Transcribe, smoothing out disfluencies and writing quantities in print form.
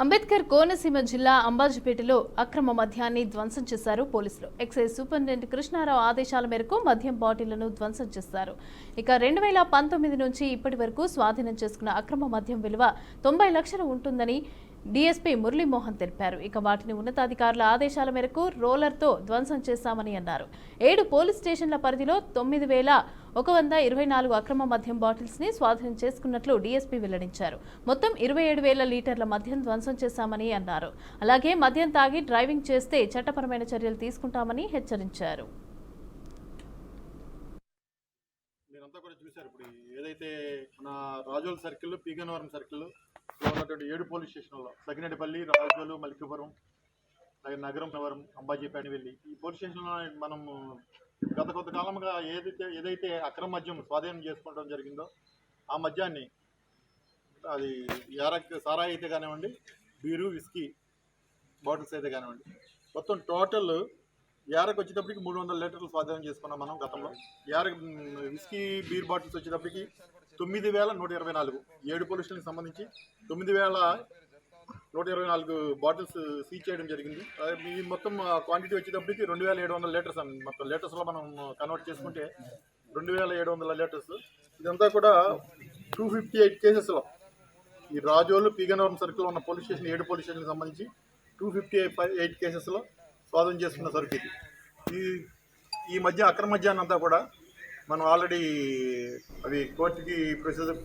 అంబేద్కర్ కోనసీమ జిల్లా అంబాజీపేటలో అక్రమ మద్యాన్ని ధ్వంసం చేశారు పోలీసులు. ఎక్సైజ్ సూపరింటెండెంట్ కృష్ణారావు ఆదేశాల మేరకు మద్యం బాటిళ్లను ధ్వంసం చేశారు. ఇక 2019 నుంచి ఇప్పటి వరకు స్వాధీనం చేసుకున్న అక్రమ మద్యం విలువ 90 లక్షలు ఉంటుందని డీఎస్పీ మురళీమోహన్ తెలిపారు. ఇక వాటిని ఉన్నతాధికారుల ఆదేశాల మేరకు రోలర్తో ధ్వంసం చేశామని అన్నారు. 7 పోలీస్ స్టేషన్ల పరిధిలో 9,124 అక్రమ మద్యం బాటిల్స్ ని స్వాధీనం చేసుకున్నట్లు డీఎస్పీ వెల్లడించారు. మొత్తం 27,000 లీటర్ల మద్యం ధ్వంసం చేశామని అన్నారు. అలాగే మద్యం తాగి డ్రైవింగ్ చేస్తే చట్టపరమైన చర్యలు తీసుకుంటామని హెచ్చరించారు. మీరంతా కూడా చూశారు. ఇప్పుడు ఏదైతే మన రాజోల్ సర్కిల్, పీగనవరం సర్కిల్ ఉన్నటువంటి 7 పోలీస్ స్టేషన్లో సగినేటిపల్లి, రాజోలు, మలికిపురం, నగరం, అంబాజీపేట వెళ్ళి ఈ పోలీస్ స్టేషన్లో మనం గత కొంతకాలంగా ఏదైతే అక్రమ మద్యం స్వాధీనం చేసుకోవడం జరిగిందో ఆ మద్యాన్ని అది సారాయి అయితే కానివ్వండి, బీరు, విస్కీ బాటిల్స్ అయితే కానివ్వండి, మొత్తం టోటల్ యారకు వచ్చేటప్పటికి 300 లీటర్లు స్వాధీనం చేసుకున్నాం మనం గతంలో. విస్కీ బీర్ బాటిల్స్ వచ్చేటప్పటికి 9,124 7 పోలీస్ స్టేషన్కి సంబంధించి 9,124 బాటిల్స్ సీజ్ చేయడం జరిగింది. ఈ మొత్తం క్వాంటిటీ వచ్చేటప్పటికి 2,700 లీటర్స్ అండి. మొత్తం లీటర్స్లో మనం కన్వర్ట్ చేసుకుంటే 2,700 లీటర్స్. ఇదంతా కూడా 258 కేసెస్లో ఈ రాజోలు, పీగనవరం సర్కిల్లో ఉన్న పోలీస్ స్టేషన్ 7 పోలీస్ స్టేషన్కి సంబంధించి 258 కేసెస్లో స్వాధీనం చేసుకున్న సరుకు ఇది. ఈ మధ్య అక్రమ మద్యాన్ని అంతా కూడా మనం ఆల్రెడీ అవి కోర్టు ప్రొసీజర్